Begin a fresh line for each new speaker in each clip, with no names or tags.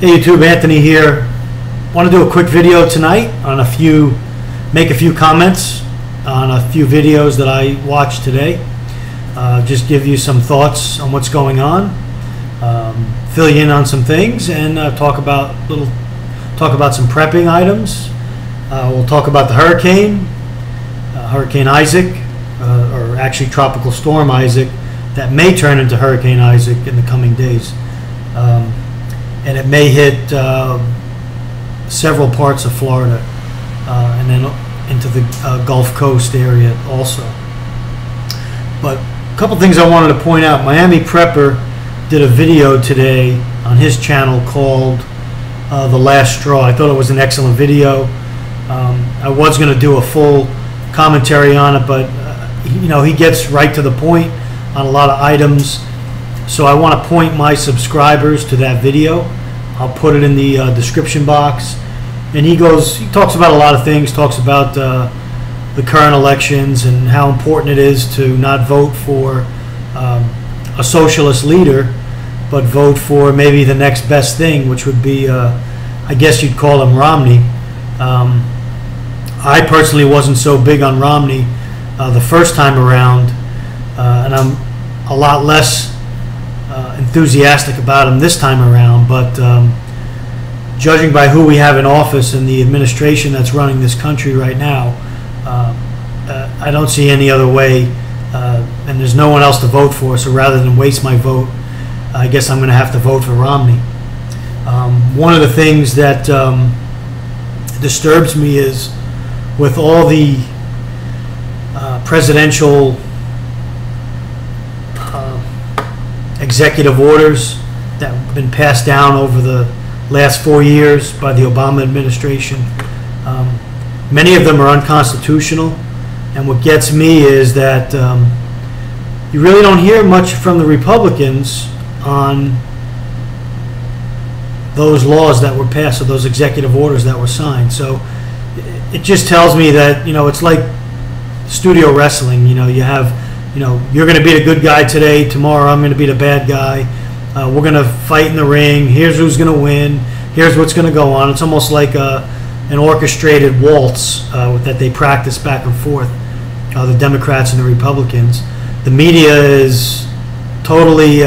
Hey YouTube, Anthony here. Want to do a quick video tonight on make a few comments on a few videos that I watched today. Just give you some thoughts on what's going on, fill you in on some things, and talk about some prepping items. We'll talk about the hurricane, Hurricane Isaac, or actually Tropical Storm Isaac, that may turn into Hurricane Isaac in the coming days. And it may hit several parts of Florida and then into the Gulf Coast area also. But a couple things I wanted to point out. Miami Prepper did a video today on his channel called The Last Straw. I thought it was an excellent video. I was going to do a full commentary on it, but he gets right to the point on a lot of items. So I want to point my subscribers to that video. I'll put it in the description box. And he talks about a lot of things, talks about the current elections and how important it is to not vote for a socialist leader, but vote for maybe the next best thing, which would be, I guess you'd call him Romney. I personally wasn't so big on Romney the first time around, and I'm a lot less enthusiastic about him this time around, but judging by who we have in office and the administration that's running this country right now, I don't see any other way, and there's no one else to vote for, so rather than waste my vote, I guess I'm going to have to vote for Romney. One of the things that disturbs me is with all the presidential executive orders that have been passed down over the last 4 years by the Obama administration. Many of them are unconstitutional, and what gets me is that you really don't hear much from the Republicans on those laws that were passed or those executive orders that were signed. So it just tells me that it's like studio wrestling. You have you're going to be a good guy today. Tomorrow I'm going to be the bad guy. We're going to fight in the ring. Here's who's going to win. Here's what's going to go on. It's almost like an orchestrated waltz that they practice back and forth, the Democrats and the Republicans. The media is totally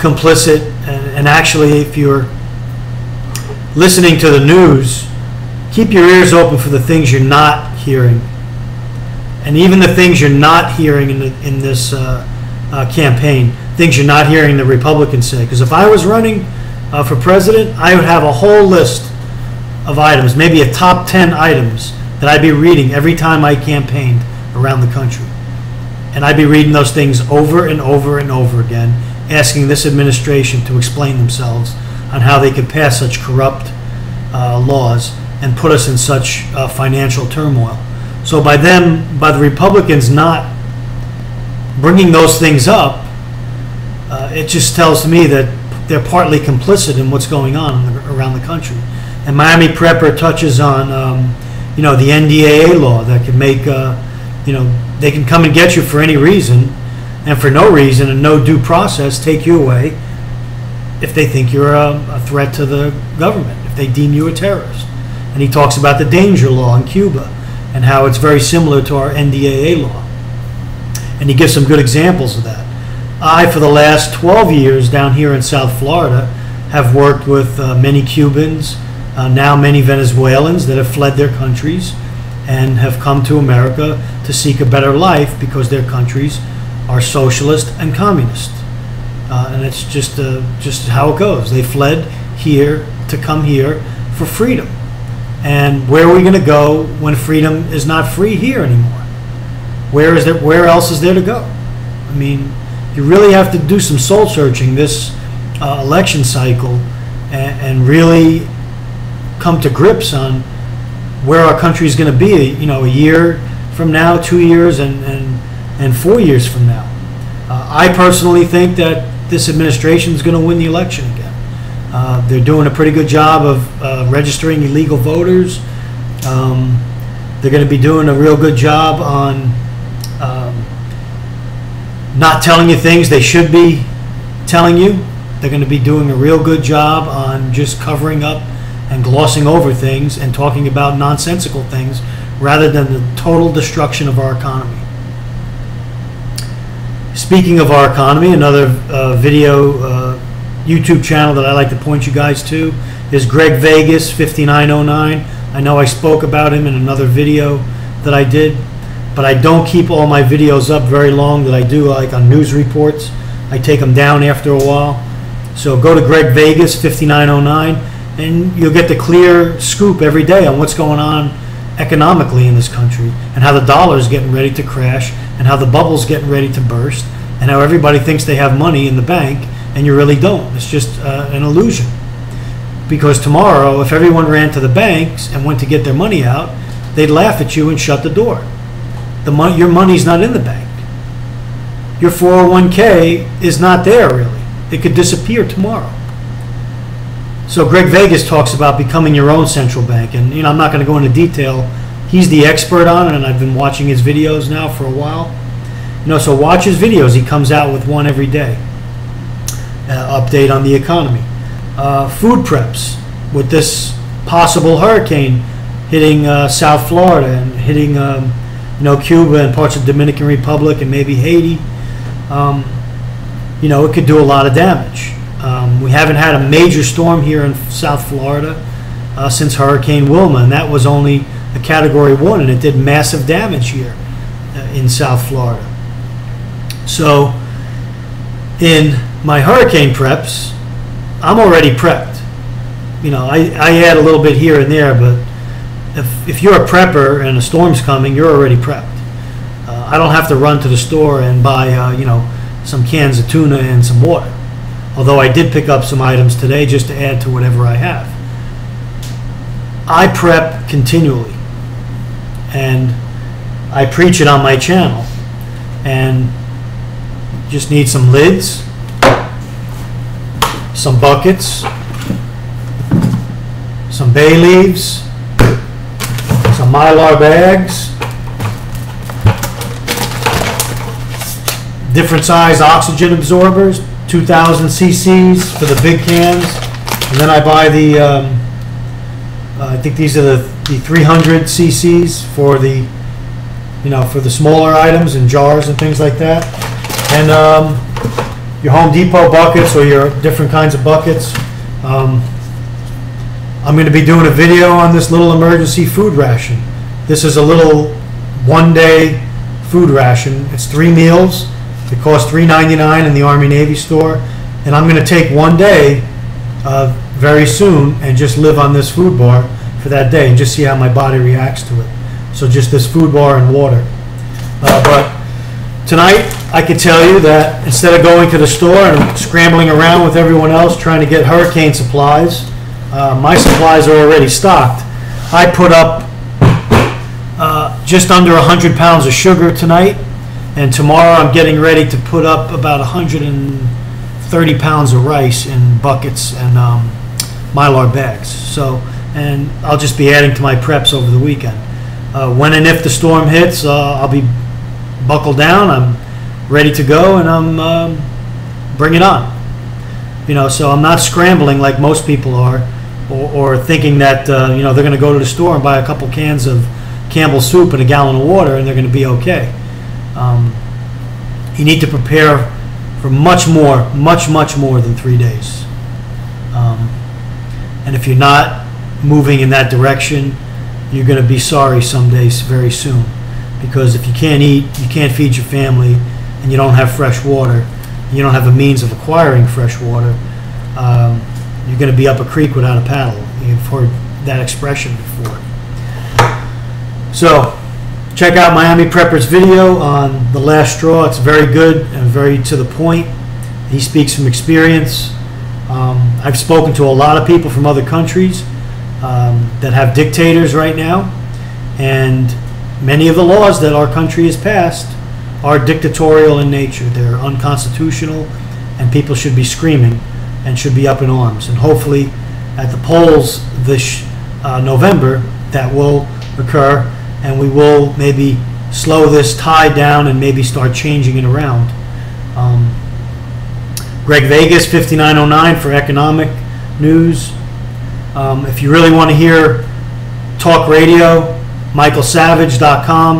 complicit. And actually, if you're listening to the news, keep your ears open for the things you're not hearing. And even the things you're not hearing in this campaign, things you're not hearing the Republicans say. Because if I was running for president, I would have a whole list of items, maybe a top 10 items that I'd be reading every time I campaigned around the country. And I'd be reading those things over and over and over again, asking this administration to explain themselves on how they could pass such corrupt laws and put us in such financial turmoil. So by the Republicans not bringing those things up, it just tells me that they're partly complicit in what's going on around the country. And Miami Prepper touches on, the NDAA law that can make, they can come and get you for any reason, and for no reason and no due process take you away if they think you're a threat to the government, if they deem you a terrorist. And he talks about the danger law in Cuba and how it's very similar to our NDAA law. And he gives some good examples of that. I, for the last 12 years down here in South Florida, have worked with many Cubans, now many Venezuelans that have fled their countries and have come to America to seek a better life because their countries are socialist and communist. And it's just how it goes. They fled here to come here for freedom. And where are we going to go when freedom is not free here anymore? Where else is there to go? I mean, you really have to do some soul searching this election cycle and really come to grips on where our country is going to be, a year from now, 2 years, and 4 years from now. I personally think that this administration is going to win the election again. They're doing a pretty good job of registering illegal voters. They're going to be doing a real good job on not telling you things they should be telling you. They're going to be doing a real good job on just covering up and glossing over things and talking about nonsensical things rather than the total destruction of our economy. Speaking of our economy, another video YouTube channel that I like to point you guys to is GregVegas5909. I know I spoke about him in another video that I did, but I don't keep all my videos up very long that I do like on news reports. I take them down after a while. So go to GregVegas5909 and you'll get the clear scoop every day on what's going on economically in this country and how the dollar is getting ready to crash and how the bubble's getting ready to burst and how everybody thinks they have money in the bank and you really don't. It's just an illusion. Because tomorrow, if everyone ran to the banks and went to get their money out, they'd laugh at you and shut the door. Your money's not in the bank. Your 401k is not there really. It could disappear tomorrow. So Greg Vegas talks about becoming your own central bank, and I'm not going to go into detail. He's the expert on it, and I've been watching his videos now for a while. So watch his videos. He comes out with one every day. Update on the economy. Food preps with this possible hurricane hitting South Florida and hitting Cuba and parts of the Dominican Republic and maybe Haiti. It could do a lot of damage. We haven't had a major storm here in South Florida since Hurricane Wilma, and that was only a Category 1, and it did massive damage here in South Florida. So in my hurricane preps, I'm already prepped. I add a little bit here and there, but if you're a prepper and a storm's coming, you're already prepped. I don't have to run to the store and buy, some cans of tuna and some water. Although I did pick up some items today just to add to whatever I have. I prep continually, and I preach it on my channel. And just need some lids, some buckets, some bay leaves, some Mylar bags, different size oxygen absorbers, 2,000 cc's for the big cans, and then I buy the I think these are the 300 cc's for the for the smaller items and jars and things like that, and your Home Depot buckets or your different kinds of buckets. I'm going to be doing a video on this little emergency food ration. This is a little one-day food ration. It's 3 meals. It costs $3.99 in the Army Navy store, and I'm going to take one day very soon and just live on this food bar for that day and just see how my body reacts to it. So just this food bar and water. But tonight I can tell you that instead of going to the store and scrambling around with everyone else trying to get hurricane supplies, my supplies are already stocked. I put up just under 100 pounds of sugar tonight. And tomorrow I'm getting ready to put up about 130 pounds of rice in buckets and Mylar bags. So, and I'll just be adding to my preps over the weekend. When and if the storm hits, I'll be buckled down. I'm ready to go, and I'm bring it on. So I'm not scrambling like most people are, or thinking that they're going to go to the store and buy a couple cans of Campbell's soup and a gallon of water, and they're going to be okay. You need to prepare for much more than 3 days. And if you're not moving in that direction, you're going to be sorry some days very soon. Because if you can't eat, you can't feed your family, and you don't have fresh water, and you don't have a means of acquiring fresh water, you're going to be up a creek without a paddle. You've heard that expression before. So, check out Miami Prepper's video on the last straw. It's very good and very to the point. He speaks from experience. I've spoken to a lot of people from other countries that have dictators right now, and many of the laws that our country has passed are dictatorial in nature. They're unconstitutional, and people should be screaming and should be up in arms. And hopefully at the polls this November that will occur, and we will maybe slow this tide down and maybe start changing it around. GregVegas5909 for economic news. If you really want to hear talk radio, MichaelSavage.com,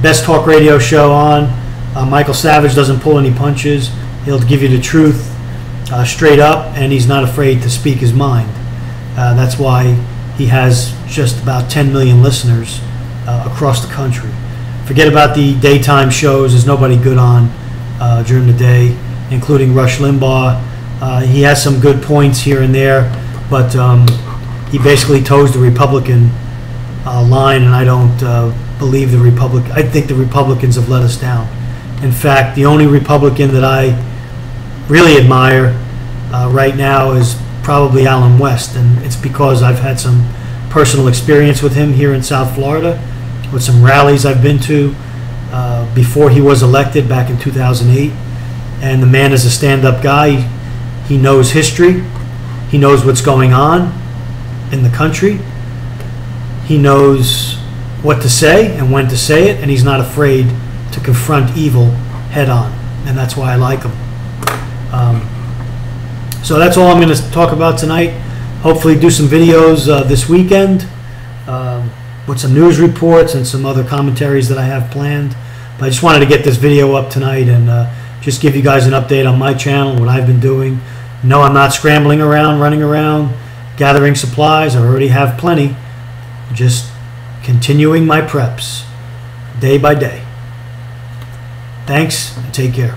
best talk radio show on. Michael Savage doesn't pull any punches. He'll give you the truth straight up, and he's not afraid to speak his mind. That's why he has just about 10 million listeners across the country. Forget about the daytime shows. There's nobody good on during the day, including Rush Limbaugh. He has some good points here and there, but he basically toes the Republican line, and I don't believe the Republican. I think the Republicans have let us down. In fact, the only Republican that I really admire right now is probably Alan West, and it's because I've had some personal experience with him here in South Florida, with some rallies I've been to before he was elected back in 2008. And the man is a stand-up guy. He knows history. He knows what's going on in the country. He knows what to say and when to say it, and he's not afraid to confront evil head on, and that's why I like him. So that's all I'm going to talk about tonight. Hopefully do some videos this weekend with some news reports and some other commentaries that I have planned. But I just wanted to get this video up tonight and just give you guys an update on my channel, what I've been doing. No, I'm not scrambling around, running around, gathering supplies. I already have plenty. Just continuing my preps day by day. Thanks, and take care.